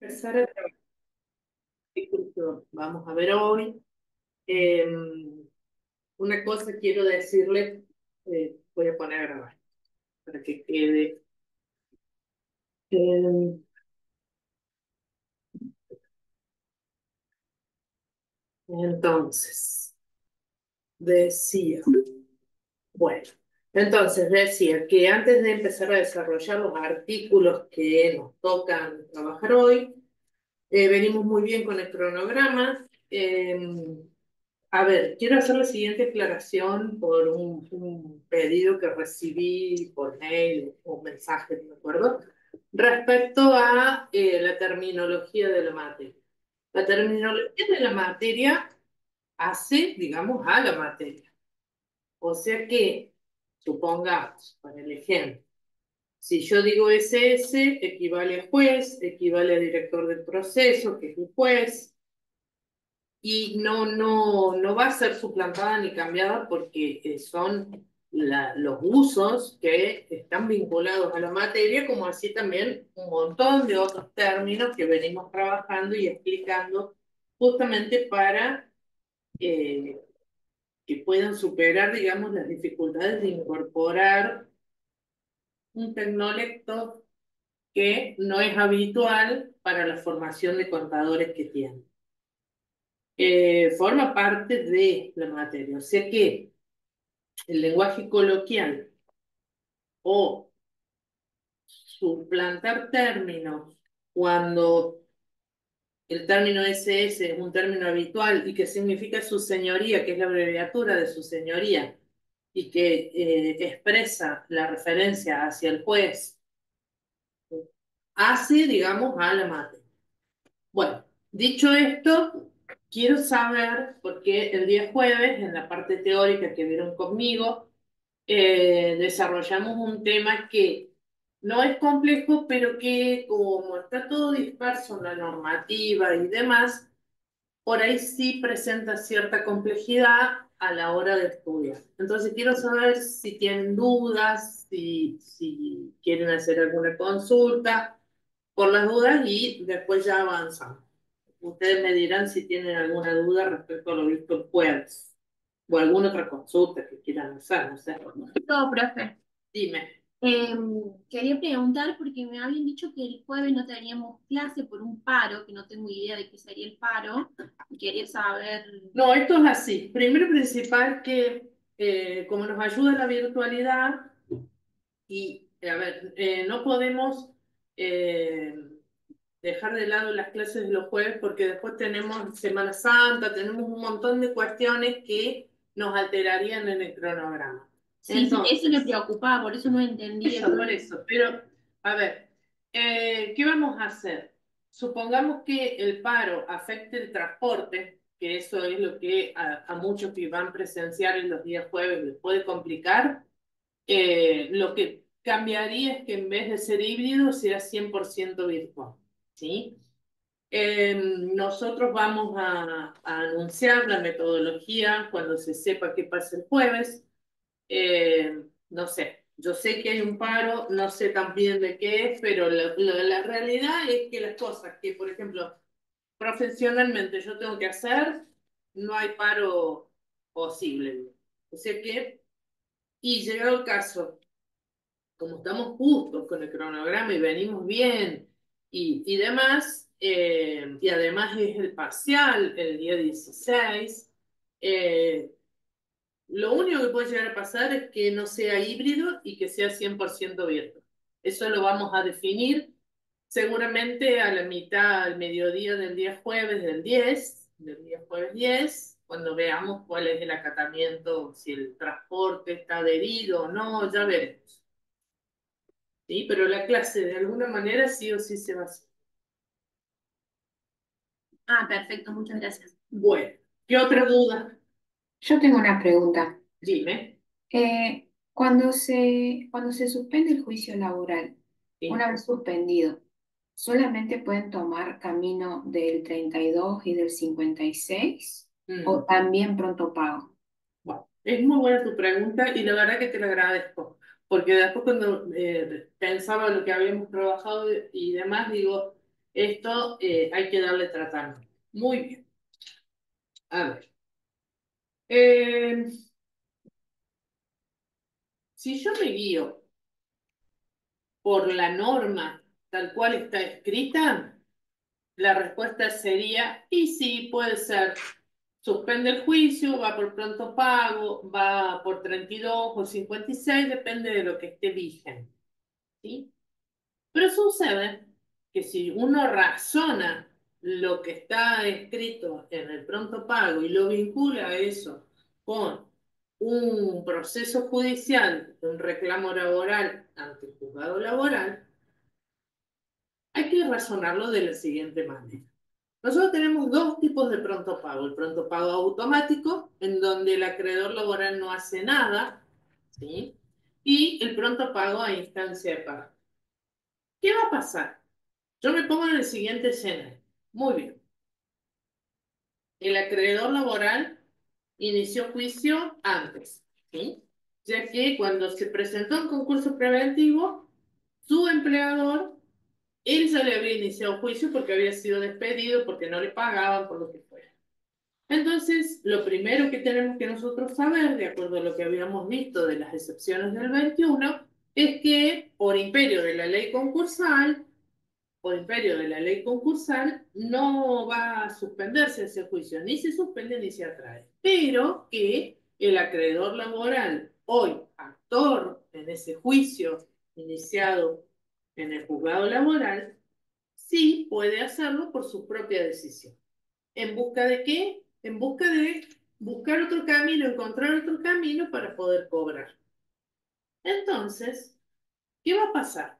Empezar a trabajar el curso. Vamos a ver hoy. Eh, una cosa quiero decirle, voy a poner a grabar para que quede. Eh, entonces, decía, bueno, entonces decía que antes de empezar a desarrollar los artículos que nos tocan trabajar hoy, venimos muy bien con el cronograma. A ver, quiero hacer la siguiente aclaración por un pedido que recibí por mail o mensaje, no me acuerdo, respecto a la terminología de la materia. La terminología de la materia hace, digamos, a la materia. O sea que, supongamos, para el ejemplo, si yo digo SS, equivale a juez, equivale a director del proceso, que es un juez, y no va a ser suplantada ni cambiada porque son los usos que están vinculados a la materia, como así también un montón de otros términos que venimos trabajando y explicando justamente para eh, que puedan superar, digamos, las dificultades de incorporar un tecnolecto que no es habitual para la formación de contadores que tienen. Forma parte de la materia. O sea que el lenguaje coloquial o suplantar términos cuando el término SS es un término habitual y que significa su señoría, que es la abreviatura de su señoría, y que expresa la referencia hacia el juez, hace, digamos, a la materia. Bueno, dicho esto, quiero saber, porque el día jueves, en la parte teórica que vieron conmigo, desarrollamos un tema que no es complejo, pero que como está todo disperso en la normativa y demás, por ahí sí presenta cierta complejidad a la hora de estudiar. Entonces quiero saber si tienen dudas, si quieren hacer alguna consulta por las dudas y después ya avanzamos. Ustedes me dirán si tienen alguna duda respecto a lo visto el jueves o alguna otra consulta que quieran hacer, no sé. Todo, profe. Dime. Quería preguntar porque me habían dicho que el jueves no teníamos clase por un paro, que no tengo idea de qué sería el paro, y quería saber. No, esto es así. Primero y principal que como nos ayuda la virtualidad y, a ver, no podemos eh, dejar de lado las clases de los jueves porque después tenemos Semana Santa, tenemos un montón de cuestiones que nos alterarían en el cronograma. Sí, sí, eso me Entonces, preocupaba, por eso no entendía. por eso, pero a ver, ¿qué vamos a hacer? Supongamos que el paro afecte el transporte, que eso es lo que a muchos que van presenciales los días jueves les puede complicar. Lo que cambiaría es que en vez de ser híbrido sea 100% virtual, ¿sí? Nosotros vamos a anunciar la metodología cuando se sepa qué pasa el jueves. No sé, yo sé que hay un paro, no sé también de qué es, pero la realidad es que las cosas que, por ejemplo, profesionalmente yo tengo que hacer, no hay paro posible. O sea que, y llegado el caso, como estamos justos con el cronograma y venimos bien y demás, y además es el parcial el día 16, eh, lo único que puede llegar a pasar es que no sea híbrido y que sea 100% abierto. Eso lo vamos a definir seguramente a la mitad, al mediodía del día jueves del día jueves 10, cuando veamos cuál es el acatamiento, si el transporte está adherido o no, ya veremos. ¿Sí? Pero la clase de alguna manera sí o sí se va a hacer. Ah, perfecto, muchas gracias. Bueno, ¿qué otra duda? Yo tengo una pregunta. Dime. Cuando se suspende el juicio laboral, Sí. una vez suspendido, ¿solamente pueden tomar camino del 32 y del 56 Mm. o también pronto pago? Bueno, es muy buena tu pregunta y la verdad que te la agradezco, porque después cuando pensaba lo que habíamos trabajado y demás, digo, esto hay que darle tratamiento. Muy bien. A ver. Si yo me guío por la norma tal cual está escrita, la respuesta sería, y sí, puede ser, suspende el juicio, va por pronto pago, va por 32 o 56, depende de lo que esté vigente, ¿sí? Pero sucede que si uno razona lo que está escrito en el pronto pago y lo vincula a eso con un proceso judicial, un reclamo laboral ante el juzgado laboral, hay que razonarlo de la siguiente manera. Nosotros tenemos dos tipos de pronto pago. El pronto pago automático, en donde el acreedor laboral no hace nada, ¿sí? Y el pronto pago a instancia de pago. ¿Qué va a pasar? Yo me pongo en el siguiente escenario. Muy bien. El acreedor laboral inició juicio antes, ¿sí? Ya que cuando se presentó un concurso preventivo, su empleador, él ya le había iniciado juicio porque había sido despedido, porque no le pagaban, por lo que fuera. Entonces, lo primero que tenemos que nosotros saber, de acuerdo a lo que habíamos visto de las excepciones del 21, es que por imperio de la ley concursal, no va a suspenderse ese juicio, ni se suspende ni se atrae, pero que el acreedor laboral, hoy actor en ese juicio iniciado en el juzgado laboral, sí puede hacerlo por su propia decisión. ¿En busca de qué? En busca de buscar otro camino, encontrar otro camino para poder cobrar. Entonces, ¿qué va a pasar?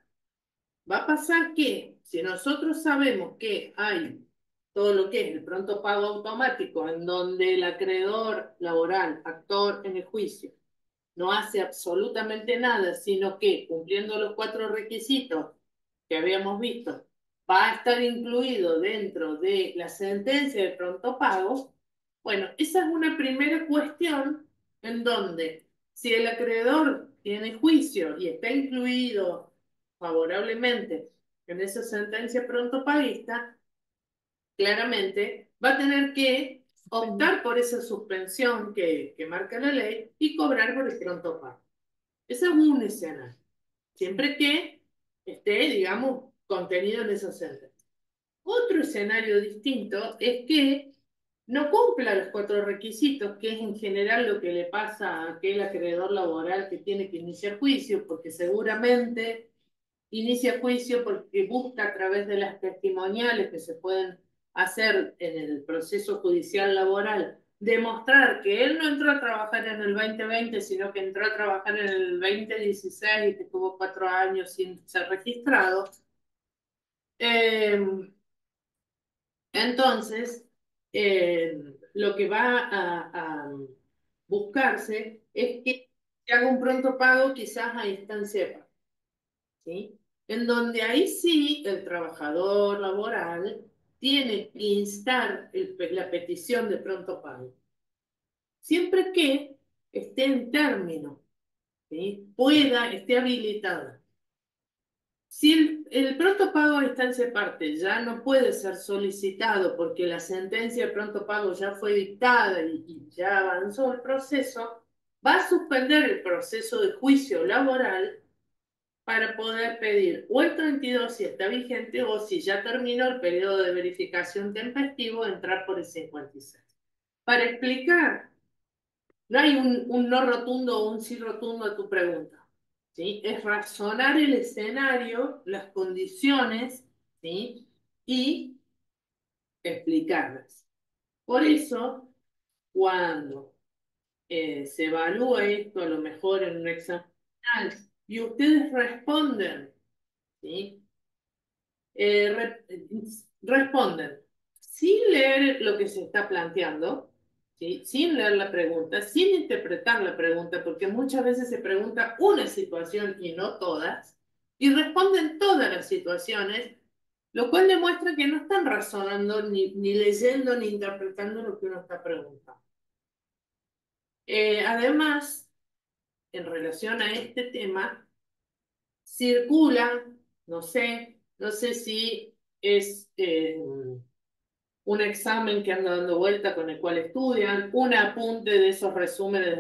Va a pasar que si nosotros sabemos que hay todo lo que es el pronto pago automático, en donde el acreedor laboral, actor en el juicio, no hace absolutamente nada, sino que cumpliendo los 4 requisitos que habíamos visto, va a estar incluido dentro de la sentencia de pronto pago, bueno, esa es una primera cuestión en donde si el acreedor tiene juicio y está incluido favorablemente en esa sentencia pronto paguista, claramente va a tener que optar por esa suspensión que marca la ley y cobrar por el pronto pago. Ese es un escenario, siempre que esté, digamos, contenido en esa sentencia. Otro escenario distinto es que no cumpla los 4 requisitos, que es en general lo que le pasa a aquel acreedor laboral que tiene que iniciar juicio, porque seguramente inicia juicio porque busca a través de las testimoniales que se pueden hacer en el proceso judicial laboral, demostrar que él no entró a trabajar en el 2020, sino que entró a trabajar en el 2016 y que tuvo 4 años sin ser registrado. Entonces, lo que va a buscarse es que se haga un pronto pago quizás a instancia de pago, ¿sí? En donde ahí sí el trabajador laboral tiene que instar la petición de pronto pago, siempre que esté en término, ¿sí? Esté habilitada. Si el pronto pago a instancia parte ya no puede ser solicitado porque la sentencia de pronto pago ya fue dictada y ya avanzó el proceso, va a suspender el proceso de juicio laboral para poder pedir o el 32 si está vigente o si ya terminó el periodo de verificación tempestivo, entrar por el 56. Para explicar, no hay un no rotundo o un sí rotundo a tu pregunta, ¿sí? Es razonar el escenario, las condiciones, ¿sí? Y explicarlas. Por eso, cuando se evalúa esto, a lo mejor en un examen final, y ustedes responden, ¿sí? Responden sin leer lo que se está planteando, ¿sí? Sin leer la pregunta, sin interpretar la pregunta, porque muchas veces se pregunta una situación y no todas, y responden todas las situaciones, lo cual demuestra que no están razonando, ni leyendo, ni interpretando lo que uno está preguntando. Además, en relación a este tema, circulan, no sé si es un examen que anda dando vuelta con el cual estudian, un apunte de esos resúmenes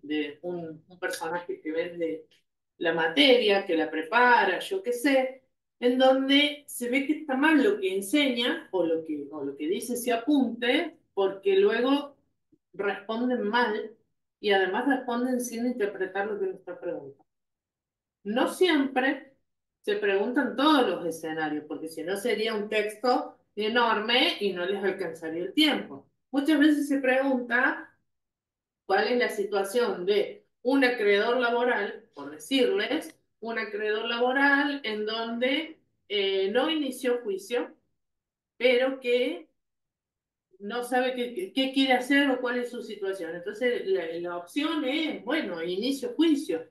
de un personaje que vende la materia, que la prepara, yo qué sé, en donde se ve que está mal lo que enseña o lo que dice ese apunte, porque luego responden mal y además responden sin interpretar lo que uno está preguntando. No siempre se preguntan todos los escenarios, porque si no sería un texto enorme y no les alcanzaría el tiempo. Muchas veces se pregunta cuál es la situación de un acreedor laboral, por decirles, un acreedor laboral en donde no inició juicio, pero que no sabe qué quiere hacer o cuál es su situación. Entonces, la opción es, bueno, inicio juicio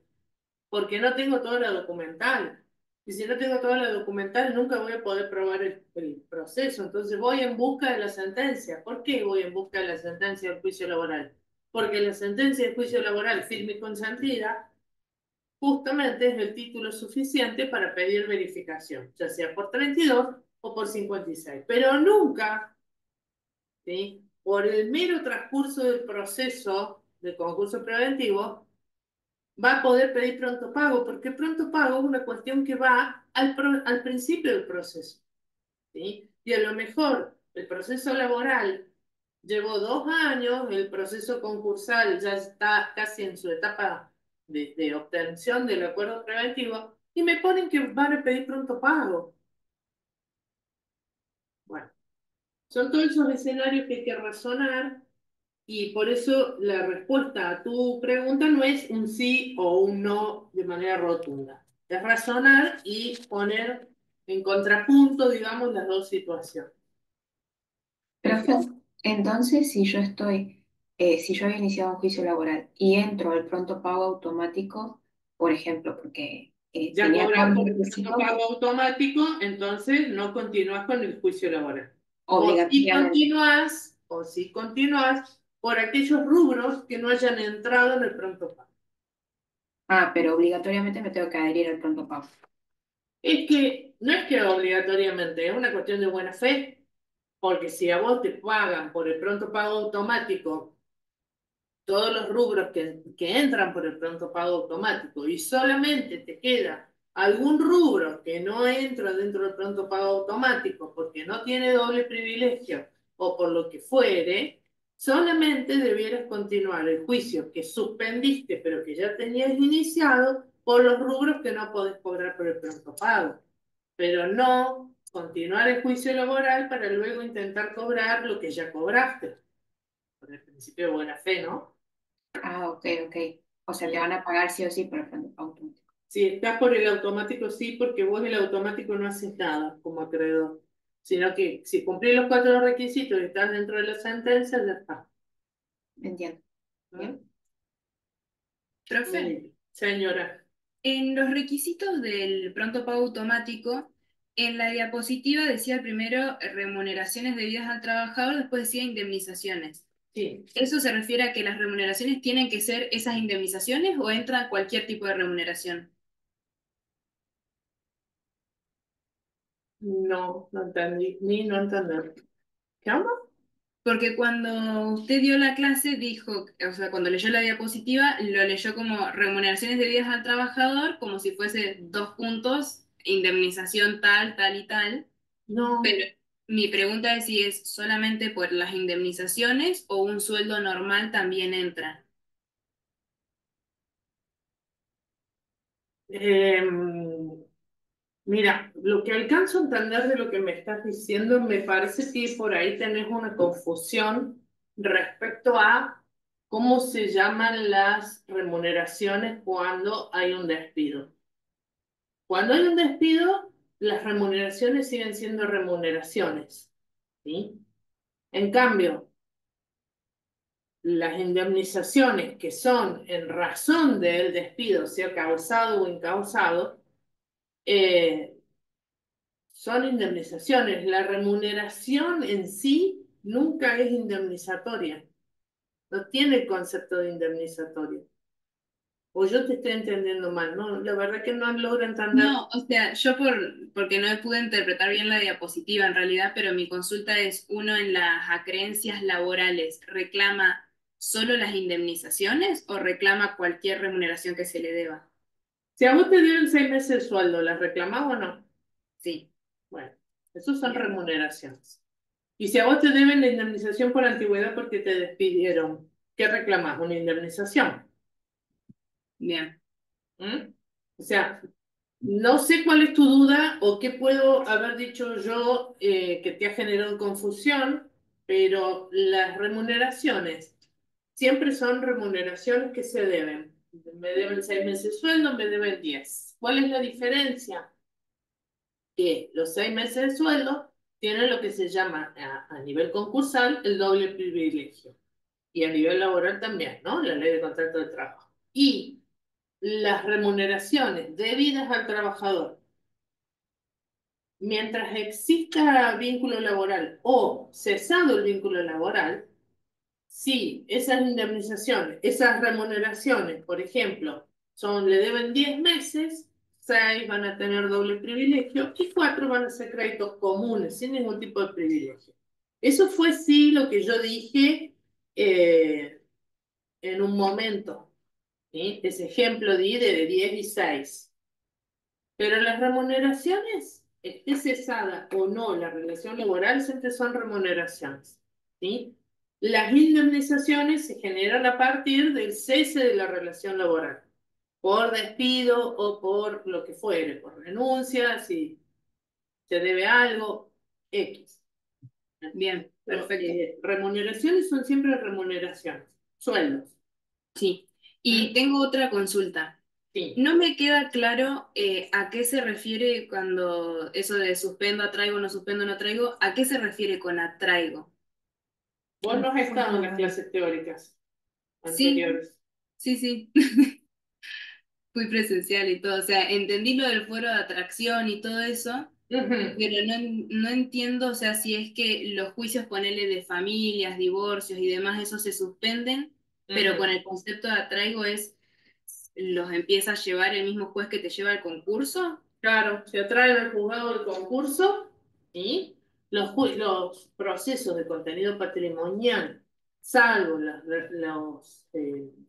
porque no tengo toda la documental. Y si no tengo toda la documental, nunca voy a poder probar el proceso. Entonces voy en busca de la sentencia. ¿Por qué voy en busca de la sentencia del juicio laboral? Porque la sentencia del juicio laboral firme y consentida justamente es el título suficiente para pedir verificación, ya sea por 32 o por 56. Pero nunca, ¿sí?, por el mero transcurso del proceso de concurso preventivo, va a poder pedir pronto pago, porque pronto pago es una cuestión que va al principio del proceso, ¿sí? Y a lo mejor el proceso laboral llevó 2 años, el proceso concursal ya está casi en su etapa de obtención del acuerdo preventivo, y me ponen que van a pedir pronto pago. Bueno, son todos esos escenarios que hay que razonar. Y por eso la respuesta a tu pregunta no es un sí o un no de manera rotunda. Es razonar y poner en contrapunto, digamos, las dos situaciones. Profe, entonces si yo había iniciado un juicio laboral y entro al pronto pago automático, por ejemplo, porque Ya tenía todos cobras los por el pronto requisitos, pago automático, entonces no continúas con el juicio laboral. obligatoriamente. O sí continúas por aquellos rubros que no hayan entrado en el pronto pago. Ah, pero obligatoriamente me tengo que adherir al pronto pago. Es que no es que obligatoriamente, es una cuestión de buena fe. Porque si a vos te pagan por el pronto pago automático todos los rubros que entran por el pronto pago automático y solamente te queda algún rubro que no entra dentro del pronto pago automático porque no tiene doble privilegio o por lo que fuere, solamente debieras continuar el juicio que suspendiste pero que ya tenías iniciado por los rubros que no podés cobrar por el pronto pago, pero no continuar el juicio laboral para luego intentar cobrar lo que ya cobraste, por el principio de buena fe, ¿no? Ah, ok, ok. O sea, te Bien. van a pagar sí o sí por el pronto pago automático. Si estás por el automático, sí, porque vos el automático no haces nada como acreedor, sino que si cumplís los 4 requisitos y estás dentro de la sentencia, ya está. Entiendo. ¿Mm? Bien. Profe, Señora, en los requisitos del pronto pago automático, en la diapositiva decía primero remuneraciones debidas al trabajador, después decía indemnizaciones. sí, ¿Eso se refiere a que las remuneraciones tienen que ser esas indemnizaciones o entra cualquier tipo de remuneración? no entendí, ni no entender. ¿Qué onda? Porque cuando usted dio la clase dijo, o sea, cuando leyó la diapositiva, lo leyó como remuneraciones debidas al trabajador, como si fuese 2 puntos, indemnización tal, tal y tal. No, Pero mi pregunta es si es solamente por las indemnizaciones o un sueldo normal también entra. mira, lo que alcanzo a entender de lo que me estás diciendo, me parece que por ahí tenés una confusión respecto a cómo se llaman las remuneraciones cuando hay un despido. Cuando hay un despido, las remuneraciones siguen siendo remuneraciones, ¿sí? En cambio, las indemnizaciones que son en razón del despido, sea causado o incausado, eh, son indemnizaciones. La remuneración en sí nunca es indemnizatoria. No tiene el concepto de indemnizatorio. O yo te estoy entendiendo mal, ¿no? La verdad que no logro entender. No, o sea, yo porque no pude interpretar bien la diapositiva en realidad, pero mi consulta es, uno en las acreencias laborales, ¿reclama solo las indemnizaciones o reclama cualquier remuneración que se le deba? Si a vos te dieron 6 meses de sueldo, ¿las reclamás o no? Sí, Bueno, esos son bien, remuneraciones. Y si a vos te deben la indemnización por antigüedad porque te despidieron, ¿qué reclamás? Una indemnización. bien, ¿Mm? O sea, no sé cuál es tu duda o qué puedo haber dicho yo que te ha generado confusión, pero las remuneraciones siempre son remuneraciones que se deben. Me deben 6 meses de sueldo, me deben 10. ¿Cuál es la diferencia? Que los 6 meses de sueldo tienen lo que se llama a nivel concursal el doble privilegio y a nivel laboral también, ¿no? La ley de contrato de trabajo. Y las remuneraciones debidas al trabajador, mientras exista vínculo laboral o cesado el vínculo laboral, si esas indemnizaciones, esas remuneraciones, por ejemplo, le deben 10 meses, 6 van a tener doble privilegio y 4 van a ser créditos comunes, sin ningún tipo de privilegio. Eso fue sí lo que yo dije en un momento, ¿sí? Ese ejemplo de 10 y 6. Pero las remuneraciones, esté cesada o no la relación laboral, siempre son remuneraciones, ¿sí? Las indemnizaciones se generan a partir del cese de la relación laboral, por despido o por lo que fuere, por renuncia, si se debe algo, X. bien, perfecto. Remuneraciones son siempre remuneraciones, sueldos. Sí. Y ¿Mm? tengo otra consulta. Sí. No me queda claro a qué se refiere cuando eso de suspendo, atraigo, no traigo, ¿a qué se refiere con atraigo? Vos no has estado en las clases teóricas Sí, anteriores. sí, sí. Fui presencial y todo, o sea, entendí lo del fuero de atracción y todo eso, Ujú, pero no entiendo, o sea, si es que los juicios, ponele de familias, divorcios y demás, eso se suspenden, pero con ujú. el concepto de atraigo los empieza a llevar el mismo juez que te lleva al concurso. Claro, se atraen al juzgado del concurso y los procesos de contenido patrimonial, salvo las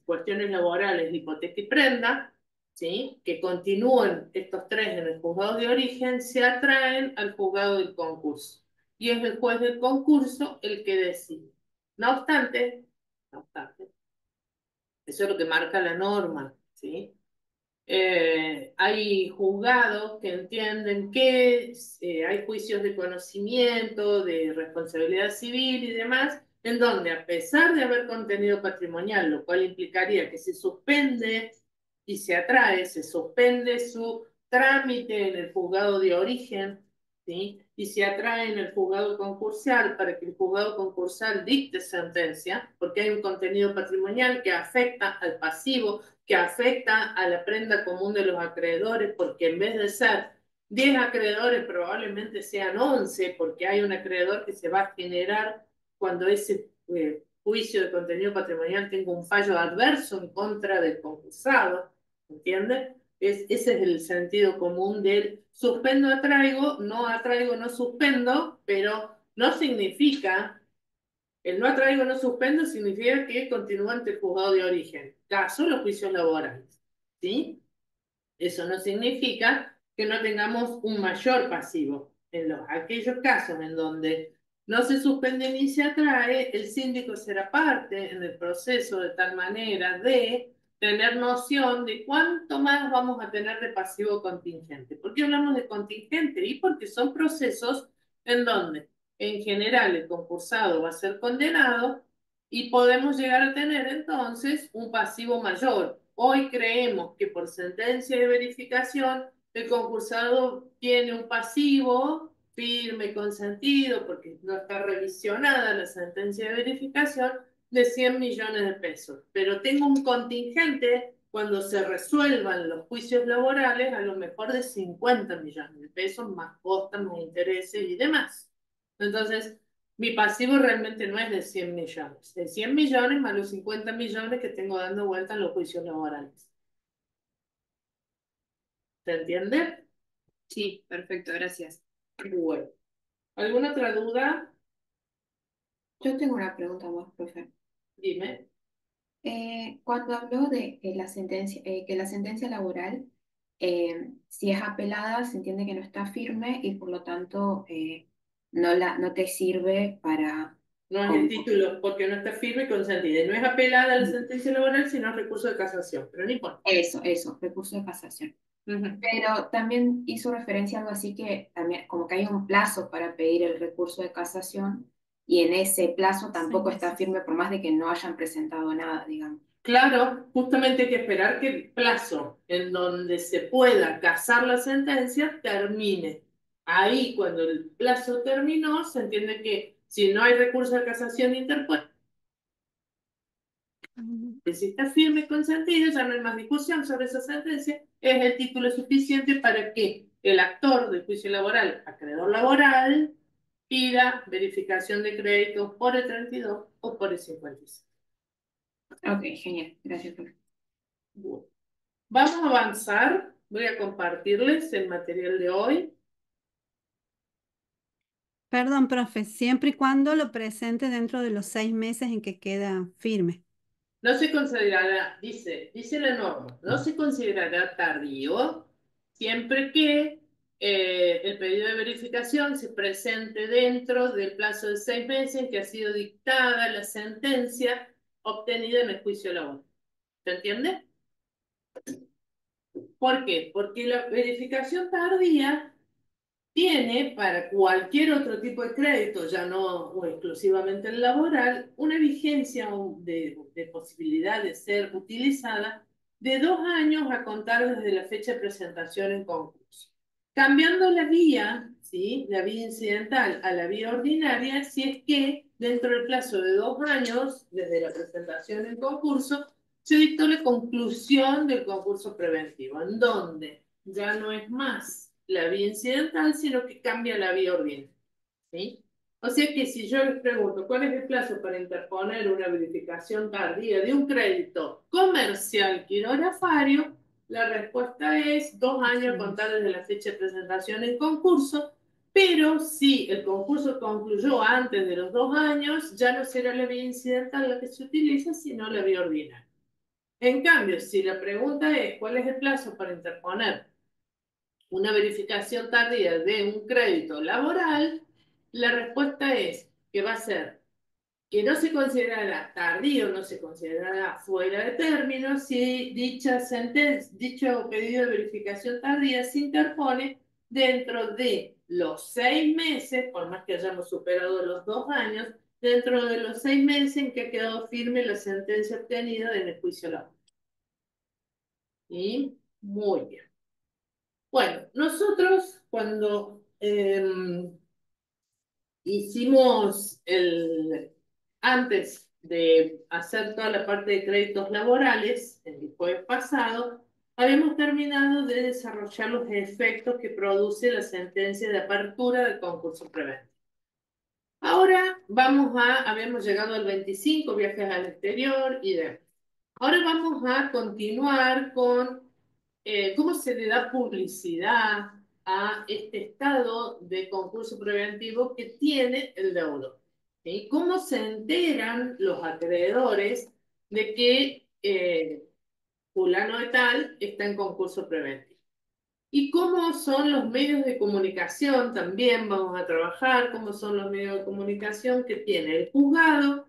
cuestiones laborales de hipoteca y prenda, ¿sí? Que continúen estos tres en el juzgado de origen, se atraen al juzgado del concurso. Y es el juez del concurso el que decide. No obstante, no obstante, eso es lo que marca la norma, ¿sí? Hay juzgados que entienden que hay juicios de conocimiento, de responsabilidad civil y demás, en donde a pesar de haber contenido patrimonial, lo cual implicaría que se suspende y se atrae, se suspende su trámite en el juzgado de origen, ¿sí? Y se atrae en el juzgado concursal para que el juzgado concursal dicte sentencia, porque hay un contenido patrimonial que afecta al pasivo, que afecta a la prenda común de los acreedores, porque en vez de ser 10 acreedores, probablemente sean 11, porque hay un acreedor que se va a generar cuando ese juicio de contenido patrimonial tenga un fallo adverso en contra del concursado, ¿entiendes? Ese es el sentido común del suspendo, atraigo, no suspendo, pero no significa el no atraigo, no suspendo significa que continúa ante el juzgado de origen, caso los juicios laborales, ¿sí? Eso no significa que no tengamos un mayor pasivo. Aquellos casos en donde no se suspende ni se atrae, el síndico será parte en el proceso de tal manera de tener noción de cuánto más vamos a tener de pasivo contingente. ¿Por qué hablamos de contingente? Y porque son procesos en donde en general el concursado va a ser condenado y podemos llegar a tener entonces un pasivo mayor. Hoy creemos que por sentencia de verificación el concursado tiene un pasivo firme y consentido porque no está revisionada la sentencia de verificación de 100 millones de pesos. Pero tengo un contingente cuando se resuelvan los juicios laborales a lo mejor de 50 millones de pesos, más costas, más intereses y demás. Entonces, mi pasivo realmente no es de 100 millones. De 100 millones más los 50 millones que tengo dando vuelta en los juicios laborales. ¿Se entiende? Sí, perfecto, gracias. Bueno. ¿Alguna otra duda? Yo tengo una pregunta más, profe. Dime. Cuando habló de que la sentencia laboral, si es apelada, se entiende que no está firme y por lo tanto no te sirve para... No es el como- título porque no está firme y consentida. No es apelada a la sentencia laboral, sino recurso de casación, pero no importa. Eso, recurso de casación. Ujú. Pero también hizo referencia a algo así que también, como que hay un plazo para pedir el recurso de casación y en ese plazo tampoco está firme por más de que no hayan presentado nada, digamos. Claro, justamente hay que esperar que el plazo en donde se pueda casar la sentencia termine. Ahí, cuando el plazo terminó, se entiende que si no hay recurso de casación interpuesto, si está firme y consentido, ya no hay más discusión sobre esa sentencia, es el título suficiente para que el actor del juicio laboral, acreedor laboral, pida verificación de créditos por el 32 o por el 56. Ok, genial, gracias, profe. Bueno, vamos a avanzar. Voy a compartirles el material de hoy. Perdón, profe, siempre y cuando lo presente dentro de los 6 meses en que queda firme. No se considerará, dice la norma, no se considerará tardío siempre que el pedido de verificación se presente dentro del plazo de 6 meses en que ha sido dictada la sentencia obtenida en el juicio laboral. ¿Se entiende? ¿Por qué? Porque la verificación tardía tiene para cualquier otro tipo de crédito, ya no o exclusivamente el laboral, una vigencia de posibilidad de ser utilizada de 2 años a contar desde la fecha de presentación en concurso. Cambiando la vía, ¿sí? La vía incidental a la vía ordinaria, si es que dentro del plazo de 2 años, desde la presentación en concurso, se dictó la conclusión del concurso preventivo, en donde ya no es más la vía incidental, sino que cambia la vía ordinaria. ¿Sí? O sea que si yo les pregunto cuál es el plazo para interponer una verificación tardía de un crédito comercial quirografario, la respuesta es 2 años a contar desde la fecha de presentación en concurso, pero si el concurso concluyó antes de los 2 años, ya no será la vía incidental la que se utiliza, sino la vía ordinaria. En cambio, si la pregunta es cuál es el plazo para interponer una verificación tardía de un crédito laboral, la respuesta es que va a ser que no se considerará tardío, no se considerará fuera de término si dicha sentencia, dicho pedido de verificación tardía se interpone dentro de los 6 meses, por más que hayamos superado los 2 años, dentro de los 6 meses en que ha quedado firme la sentencia obtenida en el juicio laboral. ¿Sí? Muy bien. Bueno, nosotros cuando hicimos antes de hacer toda la parte de créditos laborales, el jueves pasado, habíamos terminado de desarrollar los efectos que produce la sentencia de apertura del concurso preventivo. Ahora habíamos llegado al 25, viajes al exterior y demás. Ahora vamos a continuar con cómo se le da publicidad a este estado de concurso preventivo que tiene el deudor. ¿Sí? ¿Cómo se enteran los acreedores de que fulano de tal está en concurso preventivo? ¿Y cómo son los medios de comunicación? También vamos a trabajar cómo son los medios de comunicación que tiene el juzgado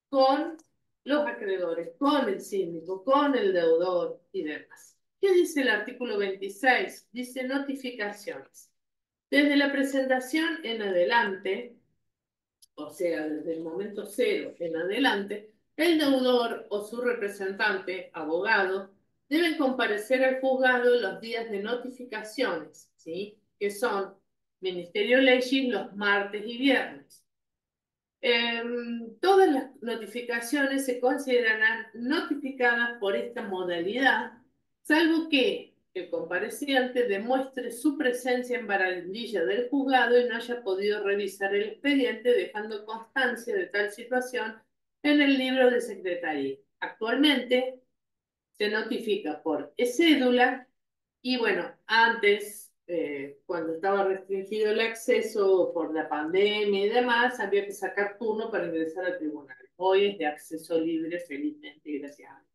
con los acreedores, con el síndico, con el deudor y demás. ¿Qué dice el artículo 26? Dice notificaciones. Desde la presentación en adelante, o sea, desde el momento cero en adelante, el deudor o su representante, abogado, deben comparecer al juzgado los días de notificaciones, ¿sí? Que son Ministerio Legis los martes y viernes. Todas las notificaciones se considerarán notificadas por esta modalidad, salvo que el compareciente demuestre su presencia en barandilla del juzgado y no haya podido revisar el expediente, dejando constancia de tal situación en el libro de secretaría. Actualmente se notifica por cédula, Y bueno, antes, cuando estaba restringido el acceso por la pandemia y demás, había que sacar turno para ingresar al tribunal. Hoy es de acceso libre, felizmente, gracias a Dios.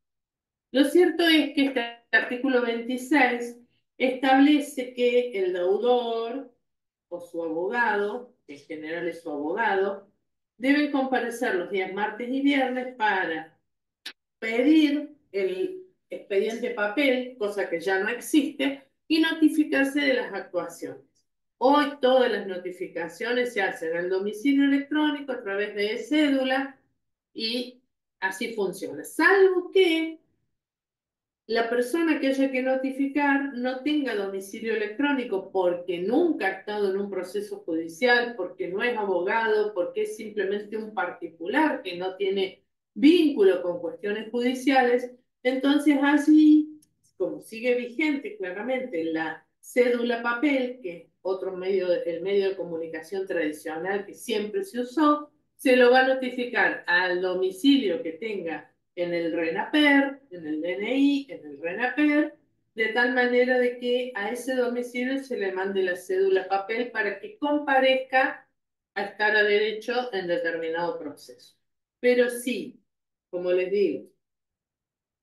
Lo cierto es que este artículo 26 establece que el deudor o su abogado, que en general es su abogado, deben comparecer los días martes y viernes para pedir el expediente papel, cosa que ya no existe, y notificarse de las actuaciones. Hoy todas las notificaciones se hacen al domicilio electrónico a través de cédula y así funciona, salvo que la persona que haya que notificar no tenga domicilio electrónico porque nunca ha estado en un proceso judicial, porque no es abogado, porque es simplemente un particular que no tiene vínculo con cuestiones judiciales. Entonces, así, como sigue vigente claramente la cédula papel, que es otro medio, el medio de comunicación tradicional que siempre se usó, se lo va a notificar al domicilio que tenga en el RENAPER, en el DNI, en el RENAPER, de tal manera de que a ese domicilio se le mande la cédula papel para que comparezca a estar a derecho en determinado proceso. Pero sí, como les digo,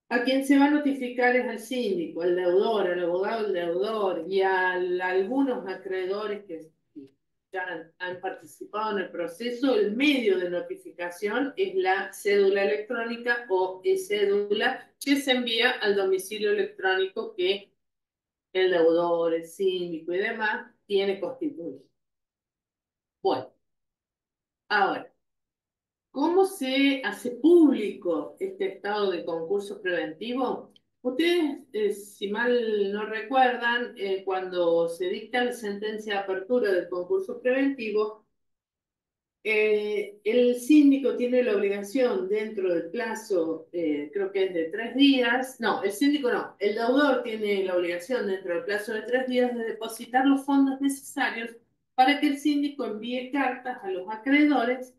a quien se va a notificar es al síndico, al deudor, al abogado del deudor y a algunos acreedores que ya han participado en el proceso. El medio de notificación es la cédula electrónica o e-cédula que se envía al domicilio electrónico que el deudor, el síndico y demás tiene constituido. Bueno, ahora, ¿cómo se hace público este estado de concurso preventivo? Ustedes, si mal no recuerdan, cuando se dicta la sentencia de apertura del concurso preventivo, el síndico tiene la obligación dentro del plazo, creo que es de 3 días, no, el síndico no, el deudor tiene la obligación dentro del plazo de 3 días de depositar los fondos necesarios para que el síndico envíe cartas a los acreedores,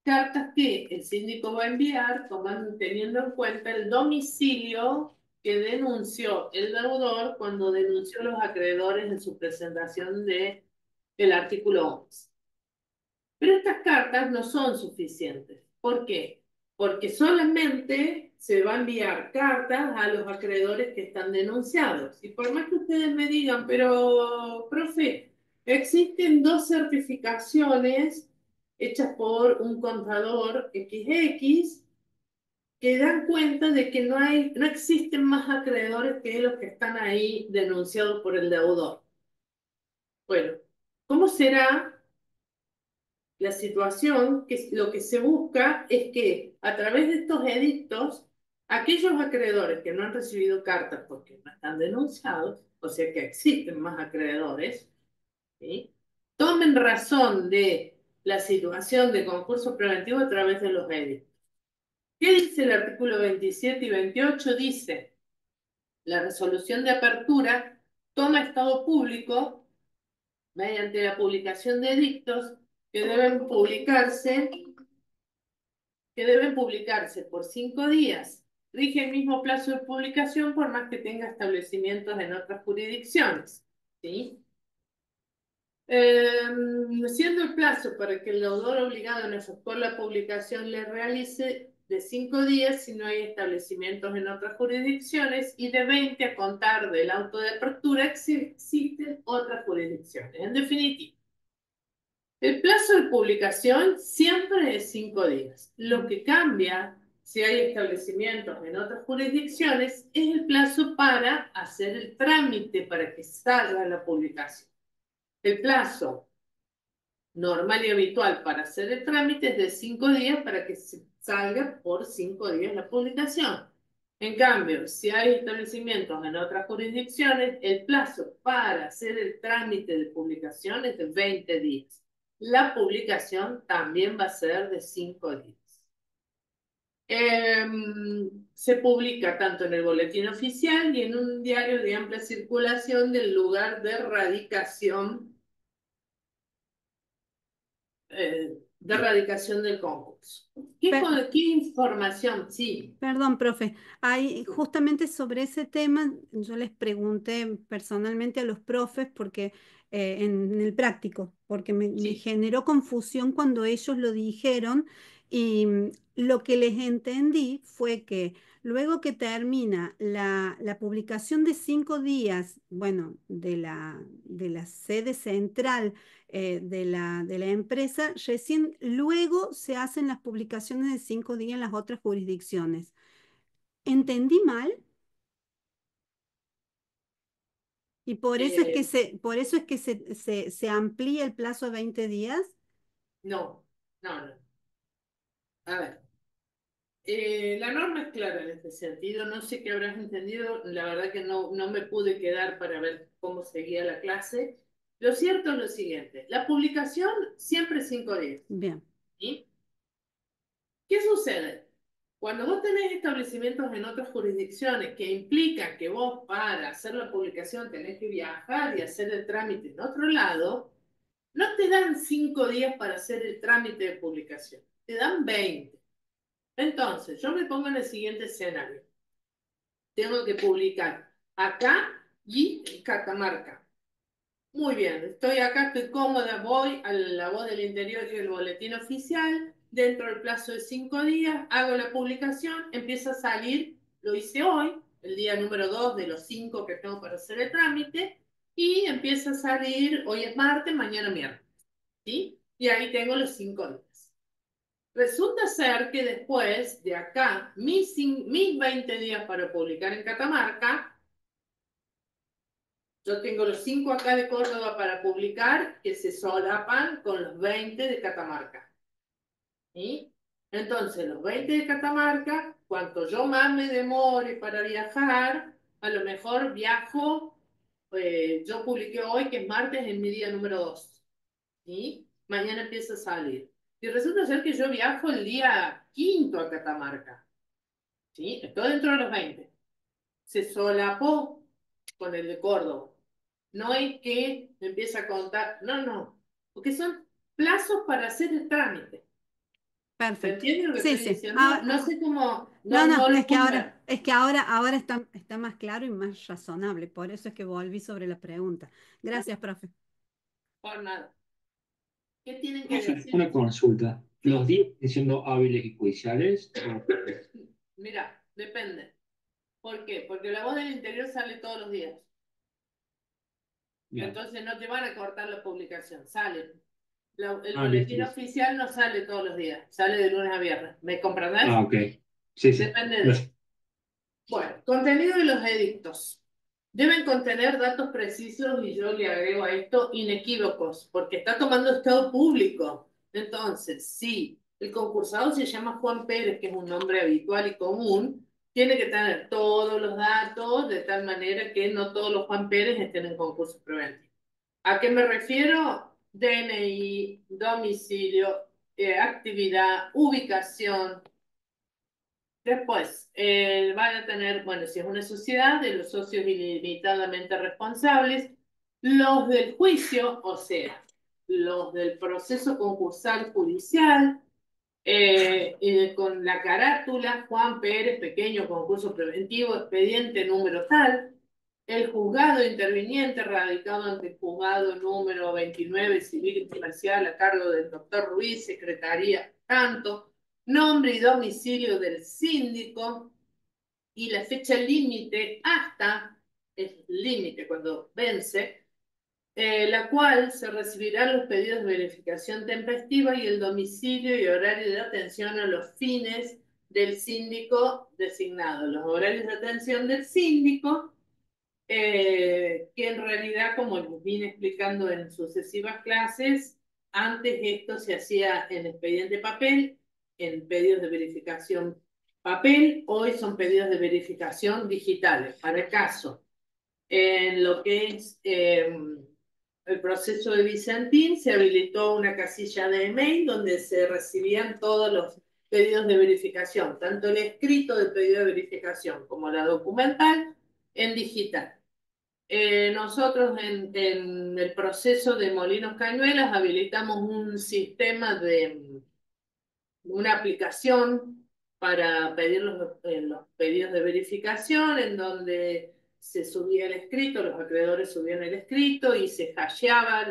cartas que el síndico va a enviar teniendo en cuenta el domicilio que denunció el deudor cuando denunció a los acreedores en su presentación del artículo 11. Pero estas cartas no son suficientes. ¿Por qué? Porque solamente se va a enviar cartas a los acreedores que están denunciados. Y por más que ustedes me digan, pero, profe, existen 2 certificaciones hechas por un contador XX que dan cuenta de que no existen más acreedores que los que están ahí denunciados por el deudor. Bueno, ¿cómo será la situación? Que lo que se busca es que a través de estos edictos, aquellos acreedores que no han recibido cartas porque no están denunciados, o sea que existen más acreedores, ¿sí?, tomen razón de la situación de concurso preventivo a través de los edictos. ¿Qué dice el artículo 27 y 28? Dice, la resolución de apertura toma estado público mediante la publicación de edictos que deben publicarse por 5 días. Rige el mismo plazo de publicación por más que tenga establecimientos en otras jurisdicciones, ¿sí? Siendo el plazo para que el deudor obligado en efectuar la publicación le realice de 5 días si no hay establecimientos en otras jurisdicciones y de 20 a contar del auto de apertura si existen otras jurisdicciones. En definitiva, el plazo de publicación siempre es 5 días. Lo que cambia, si hay establecimientos en otras jurisdicciones, es el plazo para hacer el trámite para que salga la publicación. El plazo normal y habitual para hacer el trámite es de 5 días para que salga por 5 días la publicación. En cambio, si hay establecimientos en otras jurisdicciones, el plazo para hacer el trámite de publicación es de 20 días. La publicación también va a ser de 5 días. Se publica tanto en el boletín oficial y en un diario de amplia circulación del lugar de radicación de erradicación del concurso. ¿Qué información? Sí. Perdón, profe. Justamente sobre ese tema, yo les pregunté personalmente a los profes porque en el práctico, porque me generó confusión cuando ellos lo dijeron y lo que les entendí fue que luego que termina la publicación de 5 días, bueno, de la sede central de la empresa, recién luego se hacen las publicaciones de 5 días en las otras jurisdicciones. ¿Entendí mal? Y por eso es que se amplía el plazo a 20 días. No, no, no. A ver, la norma es clara en este sentido. No sé qué habrás entendido. La verdad que no me pude quedar para ver cómo seguía la clase. Lo cierto es lo siguiente. La publicación siempre es 5 días. Bien, ¿Sí? ¿Qué sucede? Cuando vos tenés establecimientos en otras jurisdicciones que implican que vos para hacer la publicación tenés que viajar y hacer el trámite en otro lado, no te dan 5 días para hacer el trámite de publicación, te dan 20. Entonces, yo me pongo en el siguiente escenario. Tengo que publicar acá y en Catamarca. Muy bien, estoy acá, estoy cómoda, voy a La Voz del Interior y el boletín oficial, dentro del plazo de 5 días, hago la publicación, empieza a salir, lo hice hoy, el día número 2 de los 5 que tengo para hacer el trámite, y empieza a salir, hoy es martes, mañana miércoles, ¿sí? Y ahí tengo los 5 días. Resulta ser que después de acá, mis 20 días para publicar en Catamarca, yo tengo los 5 acá de Córdoba para publicar que se solapan con los 20 de Catamarca. ¿Sí? Entonces, los 20 de Catamarca, cuanto yo más me demore para viajar, a lo mejor viajo, yo publiqué hoy que es martes en mi día número 2. ¿Sí? Mañana empieza a salir. Y resulta ser que yo viajo el día quinto a Catamarca. ¿Sí? Estoy dentro de los 20. Se solapó con el de Córdoba. No es que me empiece a contar, no, porque son plazos para hacer el trámite. ¿Se perfecto. entiende lo que Sí, estoy sí. diciendo? No sé cómo, No, no lo es que pude ahora, ver. es que ahora está más claro y más razonable. Por eso es que volví sobre la pregunta. Gracias, profe. Por nada. ¿Qué tienen que Profe, decir? una consulta. ¿Los días siguen siendo hábiles y judiciales? Mira, depende. ¿Por qué? Porque La Voz del Interior sale todos los días. Bien. Entonces no te van a cortar la publicación, sale. El Ah, listo, boletín listo. oficial no sale todos los días, sale de lunes a viernes. ¿Me comprendes? Ah, ok. Sí, sí. Depende de eso. Gracias. Bueno, contenido de los edictos. Deben contener datos precisos y yo le agrego a esto inequívocos, porque está tomando estado público. Entonces, si el concursado se llama Juan Pérez, que es un nombre habitual y común, tiene que tener todos los datos de tal manera que no todos los Juan Pérez estén en concurso preventivo. ¿A qué me refiero? DNI, domicilio, actividad, ubicación. Después, van a tener, bueno, si es una sociedad, de los socios ilimitadamente responsables, los del juicio, o sea, los del proceso concursal judicial, con la carátula, Juan Pérez, pequeño concurso preventivo, expediente número tal, el juzgado interviniente radicado ante el juzgado número 29 civil y comercial a cargo del doctor Ruiz, secretaría tanto, nombre y domicilio del síndico y la fecha límite hasta el límite cuando vence, la cual se recibirán los pedidos de verificación tempestiva y el domicilio y horario de atención a los fines del síndico designado. Los horarios de atención del síndico, que en realidad, como les vine explicando en sucesivas clases, antes esto se hacía en expediente papel, en pedidos de verificación papel, hoy son pedidos de verificación digitales. Para el caso, en lo que es el proceso de Vicentín, se habilitó una casilla de email donde se recibían todos los pedidos de verificación, tanto el escrito del pedido de verificación como la documental, en digital. Nosotros en el proceso de Molinos Cañuelas habilitamos un sistema de una aplicación para pedir los pedidos de verificación en donde se subía el escrito, los acreedores subían el escrito y se hasheaba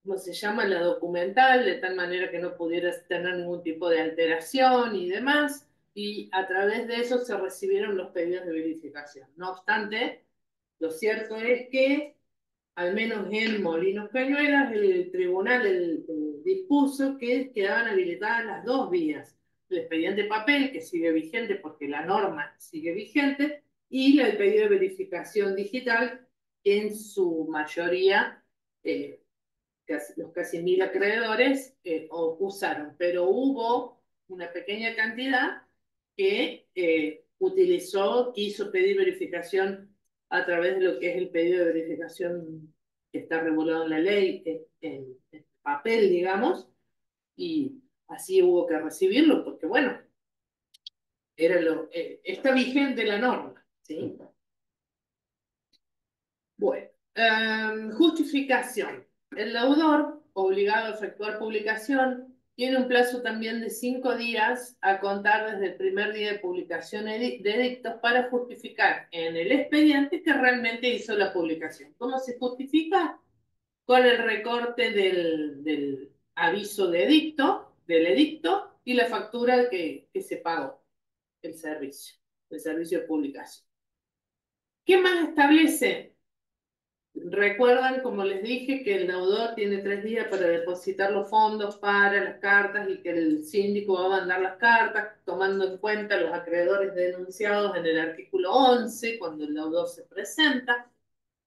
¿cómo se llama? La documental, de tal manera que no pudieras tener ningún tipo de alteración y demás, y a través de eso se recibieron los pedidos de verificación. No obstante, lo cierto es que al menos en Molinos Cañuelas, el tribunal dispuso que quedaban habilitadas las dos vías. El expediente papel, que sigue vigente porque la norma sigue vigente, y el pedido de verificación digital, que en su mayoría, los casi 1000 acreedores usaron, pero hubo una pequeña cantidad que quiso pedir verificación a través de lo que es el pedido de verificación que está regulado en la ley, en papel, digamos, y así hubo que recibirlo, porque bueno, está vigente la norma, ¿sí? Bueno, justificación. El deudor, obligado a efectuar publicación, tiene un plazo también de 5 días a contar desde el primer día de publicación de edictos para justificar en el expediente que realmente hizo la publicación. ¿Cómo se justifica? Con el recorte del aviso de edicto, del edicto y la factura que se pagó, el servicio de publicación. ¿Qué más establece? Recuerdan, como les dije, que el deudor tiene 3 días para depositar los fondos para las cartas y que el síndico va a mandar las cartas, tomando en cuenta los acreedores denunciados en el artículo 11, cuando el deudor se presenta.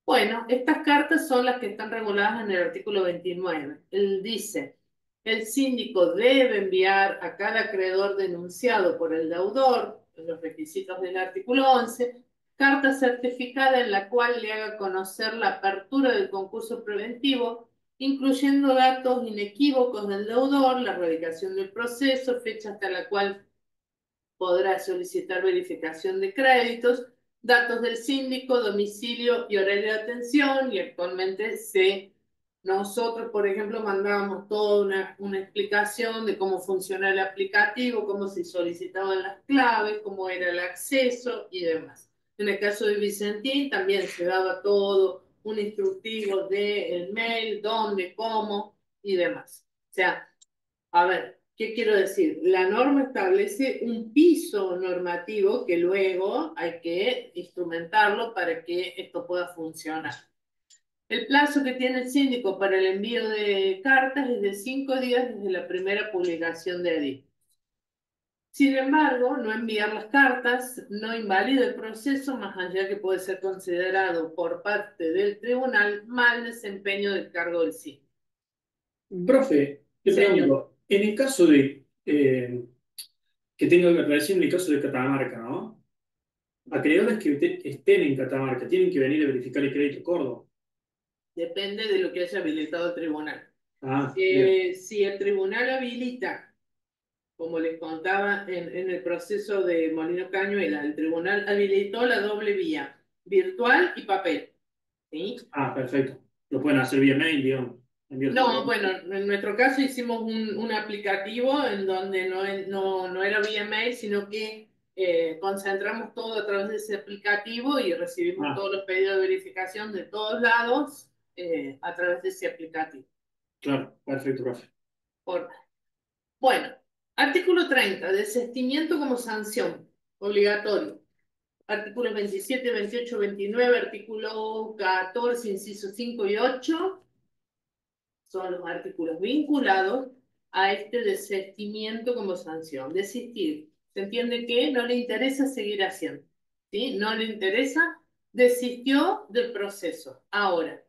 Bueno, estas cartas son las que están reguladas en el artículo 29. Él dice, el síndico debe enviar a cada acreedor denunciado por el deudor, en los requisitos del artículo 11, carta certificada en la cual le haga conocer la apertura del concurso preventivo, incluyendo datos inequívocos del deudor, la radicación del proceso, fecha hasta la cual podrá solicitar verificación de créditos, datos del síndico, domicilio y horario de atención, y actualmente nosotros, por ejemplo, mandábamos toda una explicación de cómo funciona el aplicativo, cómo se solicitaban las claves, cómo era el acceso y demás. En el caso de Vicentín también se daba todo un instructivo del mail, dónde, cómo y demás. O sea, a ver, ¿qué quiero decir? La norma establece un piso normativo que luego hay que instrumentarlo para que esto pueda funcionar. El plazo que tiene el síndico para el envío de cartas es de 5 días desde la primera publicación de edicto. Sin embargo, no enviar las cartas no invalida el proceso, más allá que puede ser considerado por parte del tribunal mal desempeño del cargo del síndico. Profe, le Señor. pregunto, en el caso de que tenga recién en el caso de Catamarca, ¿no? Acreedores que estén en Catamarca tienen que venir a verificar el crédito Córdoba. Depende de lo que haya habilitado el tribunal. Bien. Si el tribunal habilita, como les contaba en el proceso de Molino Cañuela, el tribunal habilitó la doble vía, virtual y papel. ¿Sí? Perfecto. Lo pueden hacer vía mail, digamos. No, bueno, en nuestro caso hicimos un aplicativo en donde no era vía mail, sino que concentramos todo a través de ese aplicativo y recibimos todos los pedidos de verificación de todos lados a través de ese aplicativo. Claro, perfecto, profe. Bueno, artículo 30, desistimiento como sanción, obligatorio. Artículos 27, 28, 29, artículo 14, inciso 5 y 8 son los artículos vinculados a este desistimiento como sanción. Desistir, se entiende que no le interesa seguir haciendo, ¿sí? No le interesa, desistió del proceso. Ahora,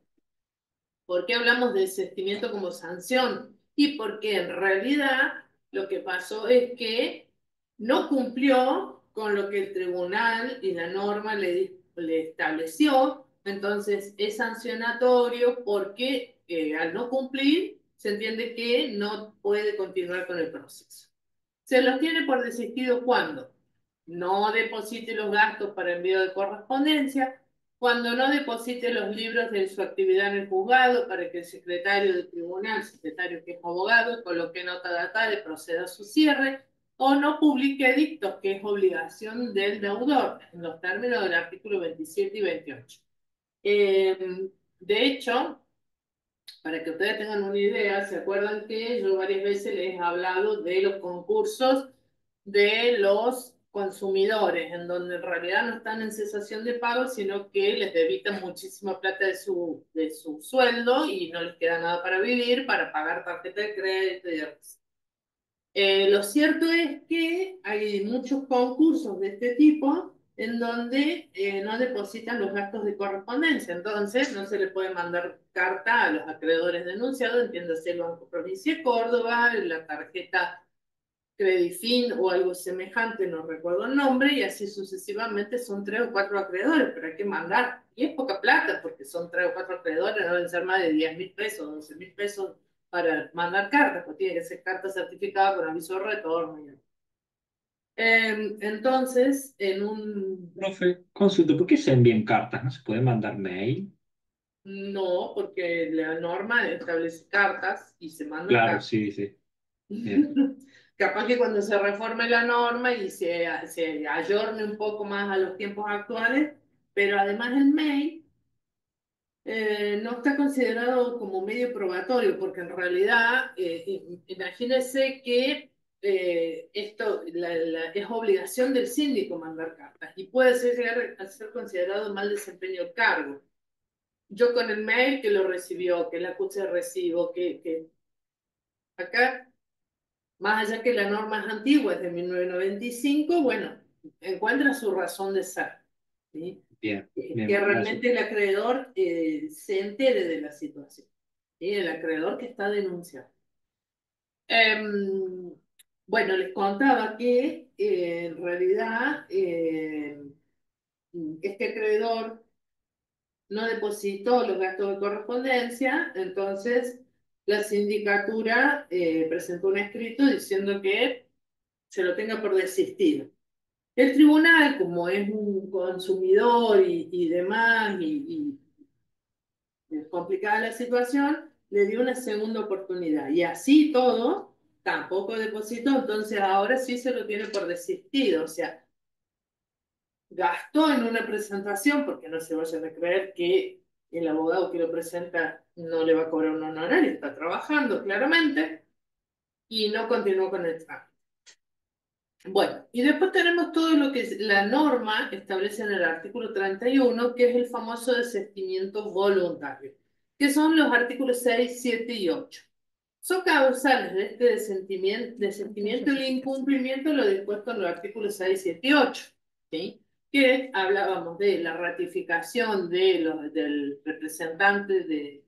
¿por qué hablamos de desistimiento como sanción? Y porque en realidad lo que pasó es que no cumplió con lo que el tribunal y la norma le estableció, entonces es sancionatorio porque al no cumplir se entiende que no puede continuar con el proceso. Se los tiene por desistido cuando no deposite los gastos para envío de correspondencia, Cuando no deposite los libros de su actividad en el juzgado para que el secretario del tribunal, secretario que es abogado, coloque nota datada y proceda a su cierre, o no publique edictos, que es obligación del deudor, en los términos del artículo 27 y 28. De hecho, para que ustedes tengan una idea, ¿se acuerdan que yo varias veces les he hablado de los concursos de los consumidores, en donde en realidad no están en cesación de pago, sino que les debitan muchísima plata de su sueldo y no les queda nada para vivir, para pagar tarjeta de crédito y demás? Lo cierto es que hay muchos concursos de este tipo en donde no depositan los gastos de correspondencia, entonces no se le puede mandar carta a los acreedores denunciados, entiéndase el Banco Provincia de Córdoba, la tarjeta Credifin o algo semejante, no recuerdo el nombre, y así sucesivamente son 3 o 4 acreedores, pero hay que mandar, y es poca plata, porque son 3 o 4 acreedores, no deben ser más de 10.000 pesos, 11.000 pesos para mandar cartas, pues tiene que ser carta certificada con aviso de retorno. Entonces, en un... Profe, consulta, ¿por qué se envían cartas? ¿No se puede mandar mail? No, porque la norma establece cartas y se mandan Claro, cartas. sí, sí. Bien. Capaz que cuando se reforme la norma y se ayorne un poco más a los tiempos actuales, pero además el mail no está considerado como medio probatorio, porque en realidad, imagínense que es obligación del síndico mandar cartas y puede llegar a ser considerado mal desempeño del cargo. Yo con el mail que lo recibió, que el acuse de recibo, que acá, más allá que la norma es antigua, es de 1995, bueno, encuentra su razón de ser, ¿sí? Bien, bien, Que gracias. realmente el acreedor se entere de la situación, ¿sí? El acreedor que está denunciando. Bueno, les contaba que en realidad este acreedor no depositó los gastos de correspondencia, entonces la sindicatura presentó un escrito diciendo que se lo tenga por desistido. El tribunal, como es un consumidor y demás, y es complicada la situación, le dio una segunda oportunidad. Y así todo, tampoco depositó, entonces ahora sí se lo tiene por desistido. O sea, gastó en una presentación, porque no se vayan a creer que el abogado que lo presenta no le va a cobrar un honorario, está trabajando claramente, y no continuó con el trámite. Bueno, y después tenemos todo lo que la norma establece en el artículo 31, que es el famoso desistimiento voluntario, que son los artículos 6, 7 y 8. Son causales de este desistimiento y el incumplimiento de lo dispuesto en los artículos 6, 7 y 8, ¿sí? Que hablábamos de la ratificación del representante